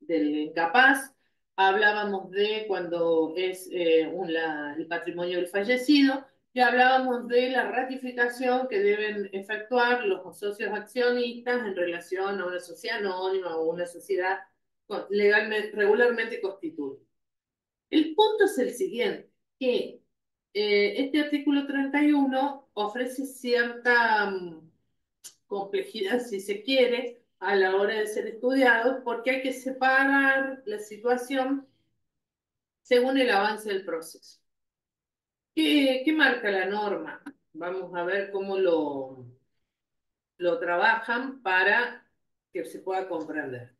del incapaz, hablábamos de cuando es el patrimonio del fallecido, y hablábamos de la ratificación que deben efectuar los socios accionistas en relación a una sociedad anónima o una sociedad legalmente, regularmente constituida. El punto es el siguiente, que este artículo 31 ofrece cierta complejidad, si se quiere, a la hora de ser estudiado, porque hay que separar la situación según el avance del proceso. ¿Qué marca la norma? Vamos a ver cómo lo trabajan para que se pueda comprender.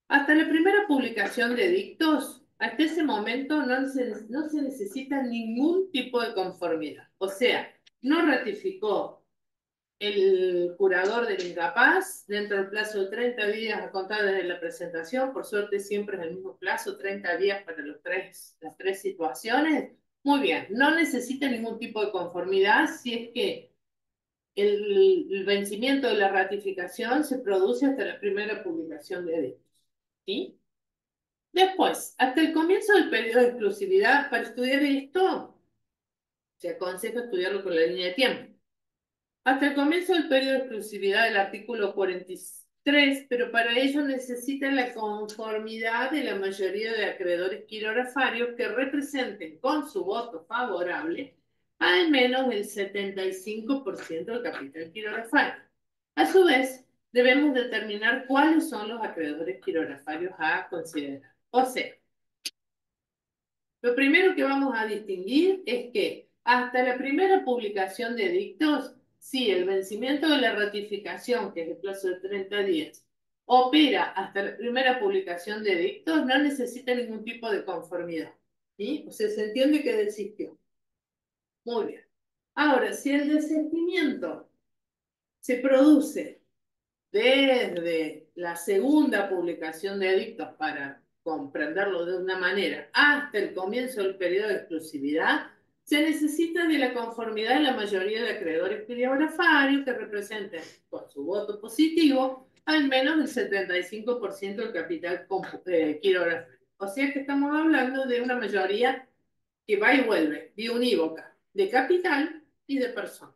Hasta la primera publicación de edictos, hasta ese momento no se necesita ningún tipo de conformidad. O sea, no ratificó el curador del incapaz dentro del plazo de 30 días a contar desde la presentación. Por suerte siempre es el mismo plazo, 30 días para las tres situaciones. Muy bien, no necesita ningún tipo de conformidad si es que el vencimiento de la ratificación se produce hasta la primera publicación de edictos, ¿sí? Después, hasta el comienzo del periodo de exclusividad, para estudiar esto, se aconseja estudiarlo con la línea de tiempo. Hasta el comienzo del periodo de exclusividad del artículo 43, pero para ello necesitan la conformidad de la mayoría de acreedores quirografarios que representen con su voto favorable al menos el 75% del capital quirografario. A su vez, debemos determinar cuáles son los acreedores quirografarios a considerar. O sea, lo primero que vamos a distinguir es que hasta la primera publicación de edictos, si el vencimiento de la ratificación, que es el plazo de 30 días, opera hasta la primera publicación de edictos, no necesita ningún tipo de conformidad. ¿Sí? O sea, se entiende que desistió. Muy bien. Ahora, si el desistimiento se produce desde la segunda publicación de edictos, para comprenderlo de una manera, hasta el comienzo del periodo de exclusividad, se necesita de la conformidad de la mayoría de acreedores quirografarios que representen con su voto positivo al menos el 75% del capital quirografário. O sea que estamos hablando de una mayoría que va y vuelve, biunívoca, de capital y de persona.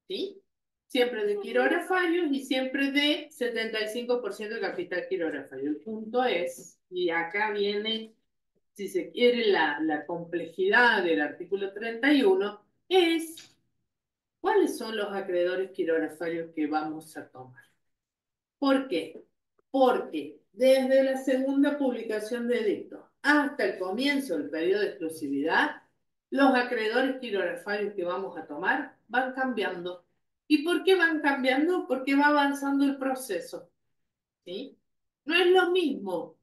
¿Sí? Siempre de quirografarios y siempre de 75% de capital quirografarios. El punto es, y acá viene, si se quiere, la complejidad del artículo 31, es cuáles son los acreedores quirografarios que vamos a tomar. ¿Por qué? Porque desde la segunda publicación de edicto hasta el comienzo del periodo de exclusividad, los acreedores quirografarios que vamos a tomar van cambiando. ¿Y por qué van cambiando? Porque va avanzando el proceso. ¿Sí? No es lo mismo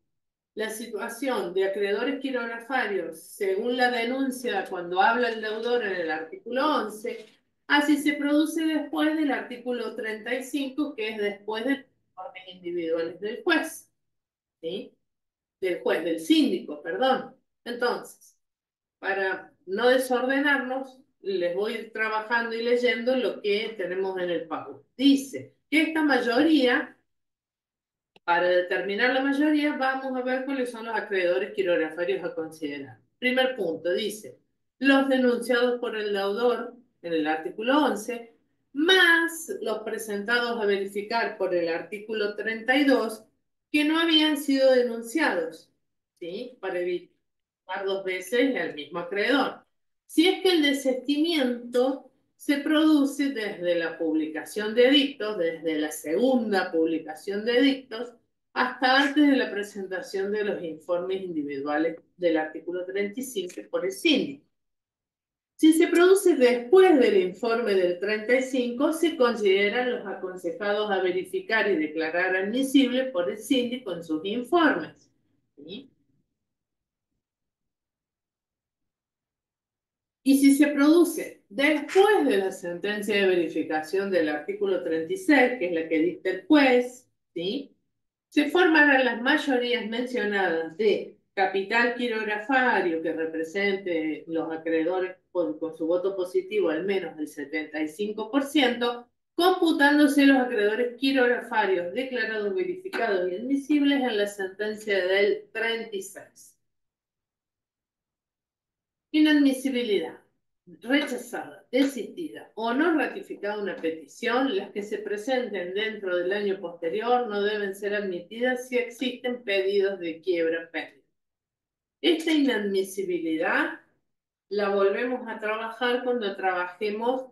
la situación de acreedores quirografarios según la denuncia cuando habla el deudor en el artículo 11, así se produce después del artículo 35, que es después de los informes individuales del juez. ¿Sí? Del síndico, perdón. Entonces, para no desordenarnos, les voy a ir trabajando y leyendo lo que tenemos en el pago. Dice que esta mayoría, para determinar la mayoría, vamos a ver cuáles son los acreedores quirografarios a considerar. Primer punto, dice, los denunciados por el deudor, en el artículo 11, más los presentados a verificar por el artículo 32, que no habían sido denunciados, ¿sí? Para evitar dos veces al mismo acreedor. Si es que el desistimiento se produce desde la publicación de edictos, desde la segunda publicación de edictos, hasta antes de la presentación de los informes individuales del artículo 35 por el síndico. Si se produce después del informe del 35, se consideran los aconsejados a verificar y declarar admisibles por el síndico en sus informes. ¿Sí? Y si se produce después de la sentencia de verificación del artículo 36, que es la que dicta el juez, ¿sí? Se formarán las mayorías mencionadas de capital quirografario que represente los acreedores con su voto positivo al menos del 75%, computándose los acreedores quirografarios declarados, verificados y admisibles en la sentencia del 36. Inadmisibilidad. Rechazada, desistida o no ratificada una petición, las que se presenten dentro del año posterior no deben ser admitidas si existen pedidos de quiebra pérdida. Esta inadmisibilidad la volvemos a trabajar cuando trabajemos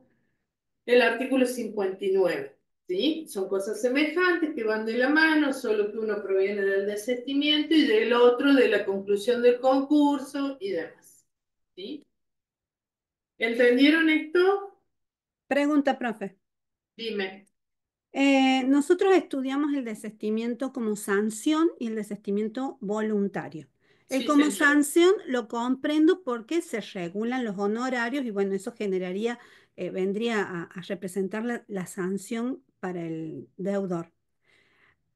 el artículo 59. ¿Sí? Son cosas semejantes que van de la mano, solo que uno proviene del desistimiento y del otro de la conclusión del concurso y demás. ¿Sí? ¿Entendieron esto? Pregunta, profe. Dime. Nosotros estudiamos el desistimiento como sanción y el desistimiento voluntario. El Sí, como señor. sanción lo comprendo porque se regulan los honorarios y bueno, eso vendría a representar la sanción para el deudor.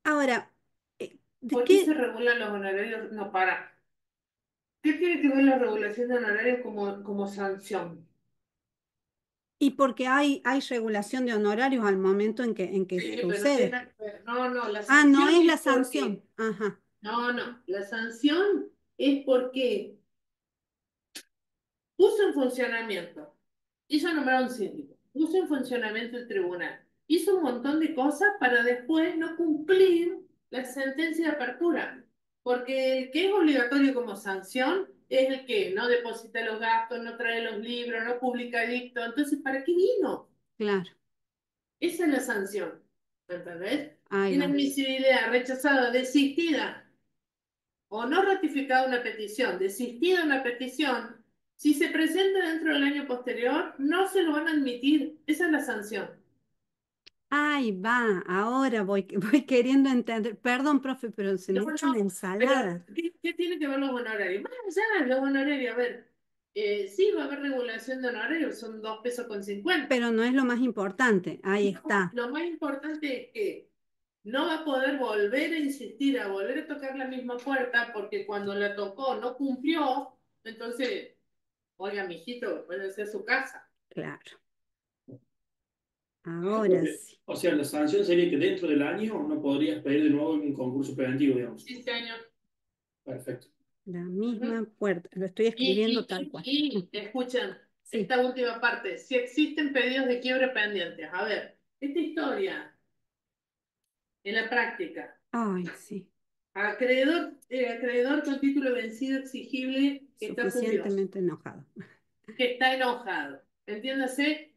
Ahora, ¿de ¿Por qué se qué? regulan los honorarios? No, para. ¿Qué tiene que ver la regulación de honorarios como sanción? Y porque hay regulación de honorarios al momento en que Sí, pero no tiene sucede. nada que ver. No, no, la Ah, no sanción es es la porque. sanción. Ajá, No, no, la sanción es porque puso en funcionamiento, hizo nombrar un síndico, puso en funcionamiento el tribunal, hizo un montón de cosas para después no cumplir la sentencia de apertura. Porque el que es obligatorio como sanción es el que no deposita los gastos, no trae los libros, no publica edicto. Entonces, ¿para qué vino? claro. Esa es la sanción. ¿Me entendés? Ahí va. Inadmisibilidad, rechazada, desistida o no ratificada una petición, desistida una petición, si se presenta dentro del año posterior, no se lo van a admitir. Esa es la sanción. Ahí va, ahora voy queriendo entender. Perdón, profe, pero se me No, ha hecho una pero, ensalada. ¿qué tiene que ver los honorarios? Más allá de los honorarios, a ver, sí va a haber regulación de honorarios, son 2,50 pesos. Pero no es lo más importante. Ahí está. Lo más importante es que no va a poder volver a insistir, a volver a tocar la misma puerta, porque cuando la tocó no cumplió, entonces, oiga, mijito, váyase a su casa. Claro. Ahora sí. O sea, la sanción sería que dentro del año no podrías pedir de nuevo un concurso preventivo, digamos. Sí, señor. Perfecto. La misma puerta. Lo estoy Y, escribiendo tal cual. escuchen, Sí. esta última parte, si existen pedidos de quiebre pendientes. A ver, esta historia, en la práctica, Ay, sí. acreedor con título vencido exigible que está furioso, Suficientemente enojado. que está enojado. Entiéndase,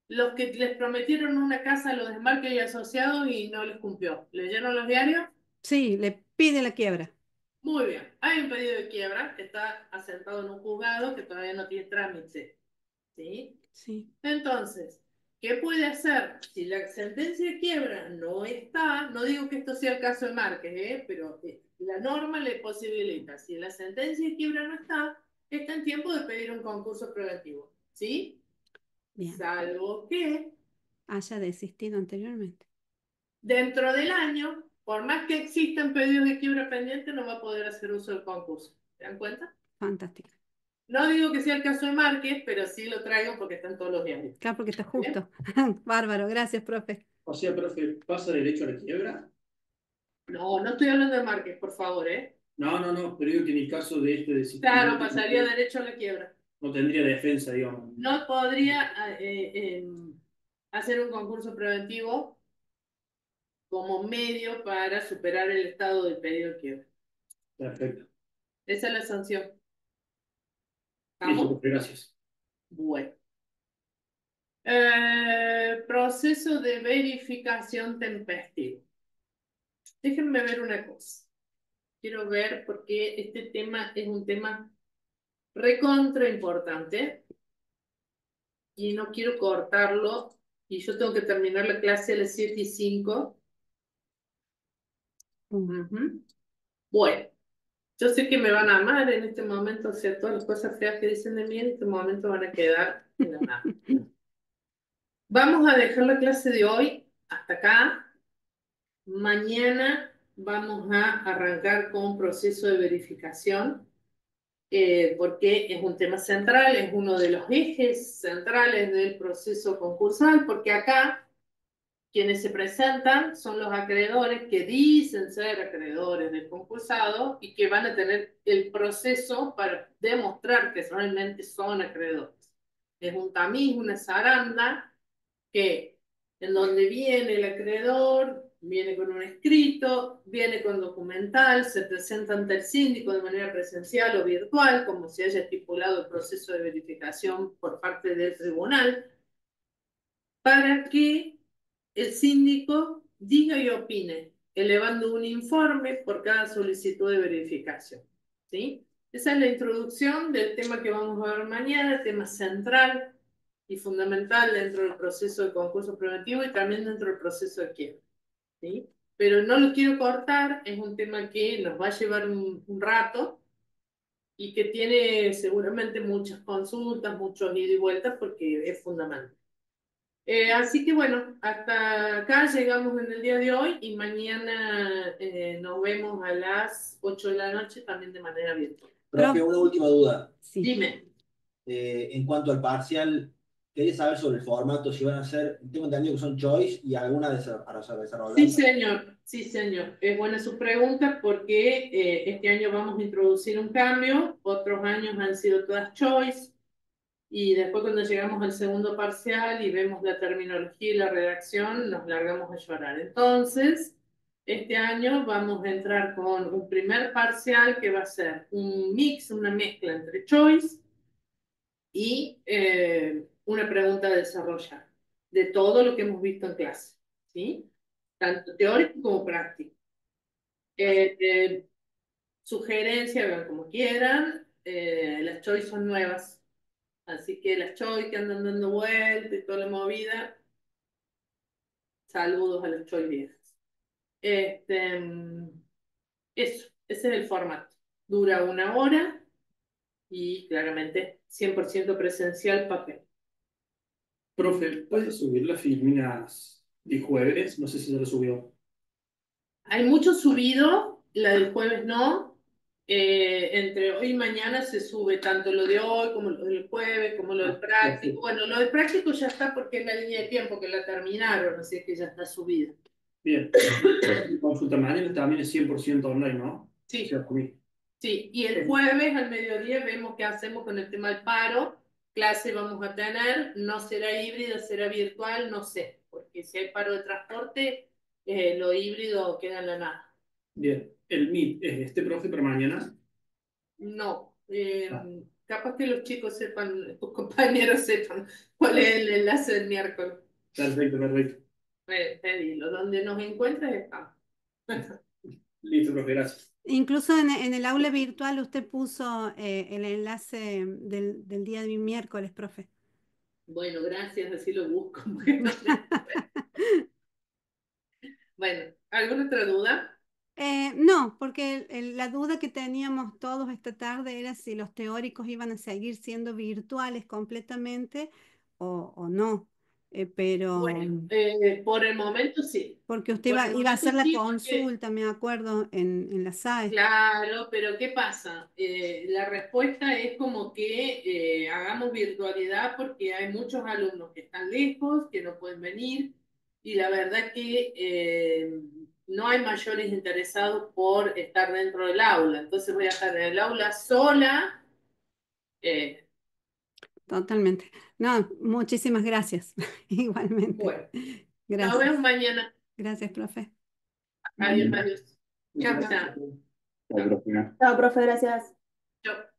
los que les prometieron una casa a los desmarques y asociados y no les cumplió. ¿Leyeron los diarios? Sí, le pide la quiebra. Muy bien. Hay un pedido de quiebra que está asentado en un juzgado que todavía no tiene trámite. ¿Sí? Sí. Entonces, ¿qué puede hacer? Si la sentencia de quiebra no está, no digo que esto sea el caso de Márquez, pero la norma le posibilita. Si la sentencia de quiebra no está, está en tiempo de pedir un concurso preventivo. ¿Sí? Bien. Salvo que Haya desistido anteriormente. dentro del año, por más que existan pedidos de quiebra pendiente, no va a poder hacer uso del concurso. ¿Se dan cuenta? Fantástico. No digo que sea el caso de Márquez, pero sí lo traigo porque están todos los diarios. Claro, porque está ¿Bien? justo. Bárbaro, gracias, profe. O sea, profe, ¿pasa derecho a la quiebra? No, no estoy hablando de Márquez, por favor, ¿eh? No, pero digo que en el caso de este Claro, desistimiento pasaría derecho a la quiebra. no tendría defensa, digamos. No podría hacer un concurso preventivo como medio para superar el estado del pedido de quiebra. Perfecto. Esa es la sanción. Listo, ¿Vamos? profe, gracias. Bueno. Proceso de verificación tempestiva. Déjenme ver una cosa. Quiero ver porque este tema es un tema recontra importante y no quiero cortarlo y yo tengo que terminar la clase a las 7:05. Bueno, yo sé que me van a amar en este momento, o sea, todas las cosas feas que dicen de mí en este momento van a quedar en la nada. Vamos a dejar la clase de hoy hasta acá. Mañana vamos a arrancar con un proceso de verificación, porque es un tema central, es uno de los ejes centrales del proceso concursal, porque acá quienes se presentan son los acreedores que dicen ser acreedores del concursado y que van a tener el proceso para demostrar que realmente son acreedores. Es un tamiz, una zaranda, que en donde viene el acreedor, viene con un escrito, viene con documental, se presenta ante el síndico de manera presencial o virtual, como se haya estipulado el proceso de verificación por parte del tribunal, para que el síndico diga y opine, elevando un informe por cada solicitud de verificación. ¿Sí? Esa es la introducción del tema que vamos a ver mañana, el tema central y fundamental dentro del proceso de concurso preventivo y también dentro del proceso de quiebra. ¿Sí? Pero no lo quiero cortar, es un tema que nos va a llevar un rato y que tiene seguramente muchas consultas, muchos ida y vueltas porque es fundamental. Así que bueno, hasta acá llegamos en el día de hoy y mañana nos vemos a las 8 de la noche también de manera virtual. Profe, una última duda. Sí. Dime. En cuanto al parcial, quería saber sobre el formato, si van a ser, tengo entendido que son choice y alguna desarrollando. Sí, señor. Sí, señor. Es buena su pregunta porque este año vamos a introducir un cambio, otros años han sido todas choice. Y después cuando llegamos al segundo parcial y vemos la terminología y la redacción, nos largamos a llorar. Entonces, este año vamos a entrar con un primer parcial que va a ser un mix, una mezcla entre choice y una pregunta a desarrollar de todo lo que hemos visto en clase. ¿Sí? tanto teórico como práctico. Sugerencia, vean como quieran, las choice son nuevas, así que las choice que andan dando vueltas y toda la movida, saludos a las choice viejas. Eso, ese es el formato. Dura 1 hora y claramente 100% presencial, papel. Profe, ¿puedes subir las filminas de jueves? No sé si ya lo subió. Hay mucho subido, la del jueves no. Entre hoy y mañana se sube tanto lo de hoy como lo del jueves, como lo del práctico. Bueno, lo del práctico ya está porque es la línea de tiempo que la terminaron, así es que ya está subida. Bien. Consulta mañana también es 100% online, ¿no? Sí. O sea, conmigo. Sí, y el jueves al mediodía vemos qué hacemos con el tema del paro. Clase vamos a tener, no será híbrida, será virtual, no sé, porque si hay paro de transporte, lo híbrido queda en la nada. Bien. El Meet es este, profe, para mañana. No, capaz que los chicos sepan, tus compañeros sepan cuál es el enlace del miércoles. Perfecto, perfecto. Pedilo, donde nos encuentres estamos. Listo, profe, gracias. Incluso en el aula virtual usted puso el enlace del día de miércoles, profe. Bueno, gracias, así lo busco. Bueno, ¿alguna otra duda? No, porque la duda que teníamos todos esta tarde era si los teóricos iban a seguir siendo virtuales completamente o no. Pero Bueno, por el momento sí. porque usted Por el iba a hacer momento la sí, porque consulta, me acuerdo, en la SAE. claro, pero ¿qué pasa? La respuesta es como que hagamos virtualidad porque hay muchos alumnos que están lejos, que no pueden venir, y la verdad que no hay mayores interesados por estar dentro del aula. Entonces voy a estar en el aula sola. eh, Totalmente. No, muchísimas gracias. Igualmente. bueno, nos Gracias. vemos mañana. Gracias, profe. Adiós, adiós. Muchas Chao, gracias. chao. La próxima. Chao, profe, gracias. Chao.